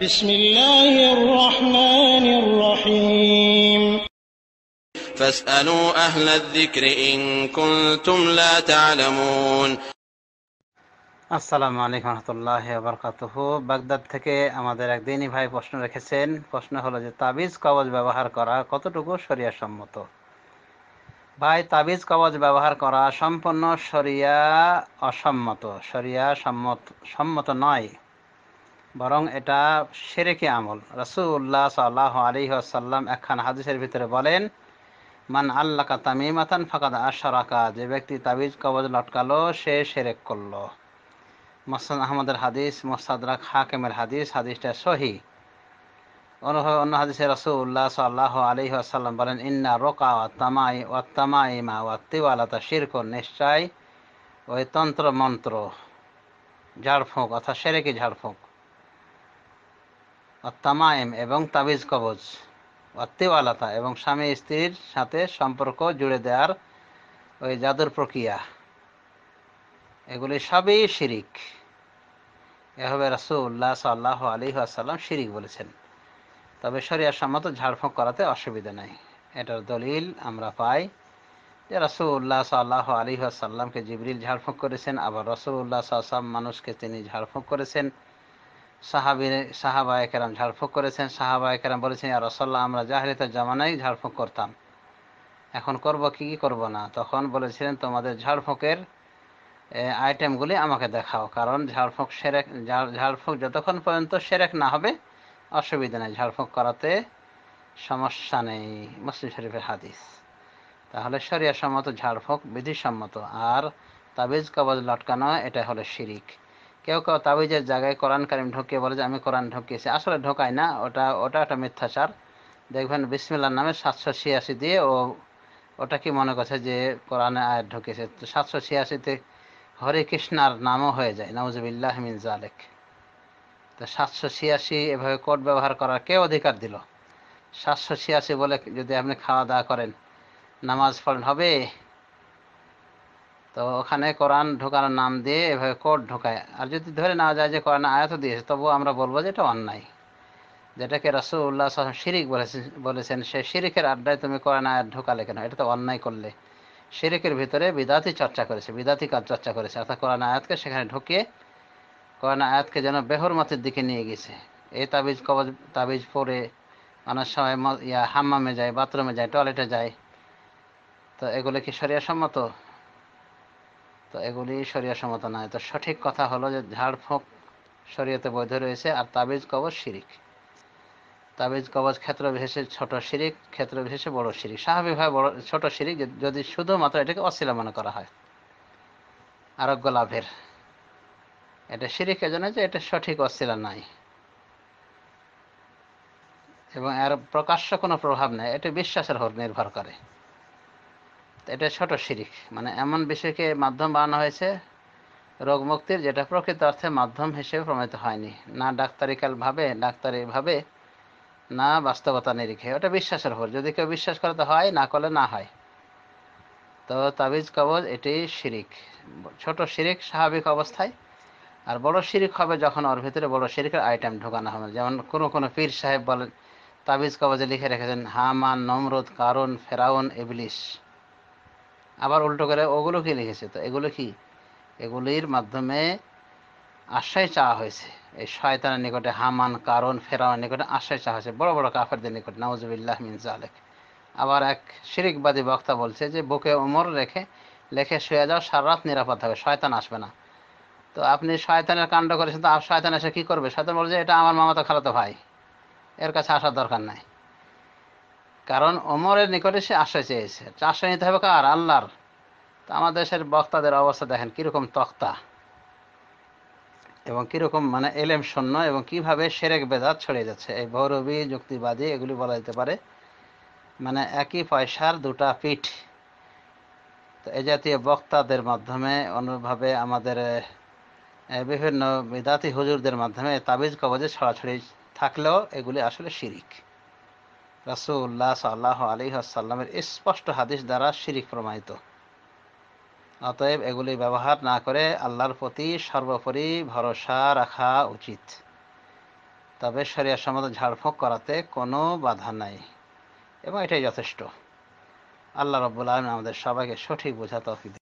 بسم الله الرحمن الرحيم فاسألوا أهل الذكر إن كنتم لا تعلمون। আসসালামু আলাইকুম রহমতুল্লাহ বারাকাতুহু। বাগদাদ থেকে আমাদের একদিনই ভাই প্রশ্ন রেখেছেন। প্রশ্ন হলো যে তাবিজ কবজ ব্যবহার করা কতটুকু শরিয়া সম্মত। ভাই, তাবিজ কবজ ব্যবহার করা সম্পূর্ণ শরিয়া অসম্মত, শরিয়া সম্মত নয়, বরং এটা শিরকি আমল। রাসূলুল্লাহ সাল্লাল্লাহু আলাইহি ওয়াসাল্লাম একখান হাদিসের ভিতরে বলেন, মান আল্লাকা তামিমাতান ফাকাদ আশরাকা, যে ব্যক্তি তাবিজ কবজ লটকালো সে শিরক করলো। মুসনাদ আহমদের হাদিস, মুস্তাদরাক হাকিমের হাদিস, হাদিসটা সহিহ। অন্য হাদিসে রাসূলুল্লাহ সাল্লাল্লাহু আলাইহি ওয়াসাল্লাম বলেন, ইন্না রুকা ওয়াত তামাইমা ওয়াত তিওয়ালাতা শিরকুন, নিশ্চয় ওই তন্ত্র মন্ত্র, ঝাড়ফুঁক অর্থাৎ শিরকি ঝাড়ফুঁক, ওয়াত তামাইম এবং তাবিজ কবজ, ওয়াত তিওয়ালাতা এবং স্বামী স্ত্রীর সাথে সম্পর্ক জুড়ে দেওয়ার ওই জাদুর প্রক্রিয়া, এগুলি সবই শিরিক। এভাবে রাসূলুল্লাহ সাল্লাল্লাহু আলাইহি ওয়াসাল্লাম শিরিক বলেছেন। তবে শরিয়া সম্মত ঝাড়ফুঁক করাতে অসুবিধা নাই। এটার দলিল আমরা পাই যে রাসূলুল্লাহ সাল্লাল্লাহু আলাইহি ওয়াসাল্লামকে জিবরিল ঝাড়ফুঁক করেছেন, আবার রাসূলুল্লাহ সাল্লাল্লাহু আলাইহি ওয়াসাল্লাম মানুষকে তিনি ঝাড়ফুঁক করেছেন, সাহাবায়ে কেরাম ঝাড়ফুঁক করেছেন। সাহাবায়ে কেরাম বলেছেন, ইয়া রাসূলুল্লাহ, আমরা জাহেলিয়াতের জামানায় ঝাড়ফুঁক করতাম, এখন করব কি করব না। তখন বলেছিলেন, তোমাদের ঝাড়ফুঁকের আইটেমগুলি আমাকে দেখাও, কারণ ঝাড়ফুঁক যতক্ষণ পর্যন্ত শিরক না হবে অসুবিধা নেই, ঝাড়ফুঁক করাতে সমস্যা নেই। মুসলিম শরীফের হাদিস। তাহলে শরিয়া সম্মত ঝাড়ফুঁক বিধিসম্মত, আর তাবিজ কবজ লটকানো এটা হলো শিরিক। কেউ কেউ তাবিজের জায়গায় কোরআন কারিম ঢুকিয়ে বলে যে আমি কোরআন ঢুকিয়েছি, আসলে ঢোকায় না, ওটা একটা মিথ্যাচার। দেখবেন বিসমিল্লাহর নামে 786 দিয়ে ওটা কি মনে করছে যে কোরআনে আয়াত ঢুকিয়েছে, তো 786-তে হরে কৃষ্ণার নামও হয়ে যায়, নাউজুবিল্লাহ মিন যালিক। তো 786 এভাবে কোড ব্যবহার করার কে অধিকার দিল? 786 বলে যদি আপনি খাওয়া দাওয়া করেন, নামাজ পড়েন, হবে? তো ওখানে কোরআন ঢোকানোর নাম দিয়ে এভাবে কোড ঢোকায়। আর যদি ধরে নেওয়া যায় যে কোরআন আয়াতও দিয়েছে, তবুও আমরা বলবো যে এটা অন্যায়, যেটাকে রাসূলুল্লাহ সাল্লাল্লাহু আলাইহি ওয়াসাল্লাম শিরিক বলেছেন। সেই শিরিকের আড্ডায় তুমি কোরআন আয়াত ঢোকালে কেন? এটা তো অন্যায় করলে। শিরিকের ভিতরে বিদাতি চর্চা করেছে, বিদাতি কাজ চর্চা করেছে, অর্থাৎ কোরআন আয়াতকে সেখানে ঢুকিয়ে কোরআন আয়াতকে যেন বেহরমতের দিকে নিয়ে গেছে। এই তাবিজ কবজ, তাবিজ পরে অনেক সময় হাম্মামে যায়, বাথরুমে যায়, টয়লেটে যায়, তো এগুলি কি শরিয়া সম্মত? তো এগুলি শরিয়া সম্মত নয়। তো সঠিক কথা হলো যে ঝাড়ফুঁক শরীয়তে বৈধ রয়েছে, আর তাবিজ কবজ শিরিক। তাবিজ কবজ ক্ষেত্র বিশেষে ছোট শিরিক, ক্ষেত্র বিশেষে বড় শিরিক। স্বাভাবিকভাবে বড় ছোট শিরিক যদি শুধুমাত্র এটাকে অছিলা মনে করা হয় আরোগ্য লাভের। এটা শিরিক এজন্য যে এটা সঠিক অছিলা নাই এবং এর প্রকাশ্য কোনো প্রভাব নেই, এটা বিশ্বাসের উপর নির্ভর করে। এটা ছোট শিরিক, মানে এমন বিষয়কে মাধ্যম বানানো হয়েছে রোগ মুক্তির, যেটা প্রকৃত অর্থে মাধ্যম হিসেবে প্রমাণিত হয়নি, না ডাক্তারিভাবে, না বাস্তবতা নিরিখে। ওটা বিশ্বাসের উপর, যদি কেউ বিশ্বাস করে তো হয়, না করলে না হয়। তো তাবিজ কবজ এটি শিরিক, ছোট শিরিক স্বাভাবিক অবস্থায়। আর বড় শিরিক হবে যখন ওর ভিতরে বড় শিরিকের আইটেম ঢোকানো হবে। যেমন কোনো পীর সাহেব বলেন, তাবিজ কবজে লিখে রেখেছেন হামান, নমরুদ, কারুন, ফেরাউন, ইবলিস। আবার উল্টো করে ওগুলো কি লিখেছে, তো এগুলো কি? এগুলির মাধ্যমে আশ্রয় চাওয়া হয়েছে এই শয়তানের নিকটে, হামান, কারুন, ফেরাউনের নিকটে আশ্রয় চাওয়া হয়েছে, বড় বড় কাফেরদের নিকটে, নাউজুবিল্লাহ মিন যালিক। আবার এক শিরিকবাদী বক্তা বলছে যে বুকে উমর লেখে শুয়ে যাও, সারা রাত নিরাপদ হবে, শয়তান আসবে না। তো আপনি শয়তানের কাণ্ড করেছেন, তো শয়তান এসে কি করবে? শয়তান বলছে এটা আমার মামাতো খালাতো ভাই, এর কাছে আসার দরকার নাই, কারণ ওমরের নিকটে সে আশ্রয় চেয়েছে। আশ্রয় নিতে হবে কার? আল্লাহর। তো আমাদের দেশের বক্তাদের অবস্থা দেখেন কিরকম তক্তা, এবং কিরকম মানে এলেম শূন্য, এবং কিভাবে শিরক বেদাত ছড়িয়ে যাচ্ছে। এই ভৌরবী, যুক্তিবাদী, এগুলি বলা যেতে পারে মানে একই পয়সার দুটা পিঠ। তো এই জাতীয় বক্তাদের মাধ্যমে, অনুরূপভাবে আমাদের বিভিন্ন বিদাতি হুজুরদের মাধ্যমে তাবিজ কবজে ছড়াছড়ি থাকলেও এগুলি আসলে শিরিক। রাসূলুল্লাহ সাল্লাল্লাহু আলাইহি ওয়াসাল্লামের স্পষ্ট হাদিস দ্বারা শিরিক প্রমাণিত। অতএব এগুলি ব্যবহার না করে আল্লাহর প্রতি সর্বোপরি ভরসা রাখা উচিত। তবে শরিয়া সম্মত ঝাড়ফুঁক করাতে কোনো বাধা নাই এবং এটাই যথেষ্ট। আল্লাহ রাব্বুল আলামিন আমাদের সবাইকে সঠিক বোঝা তৌফিক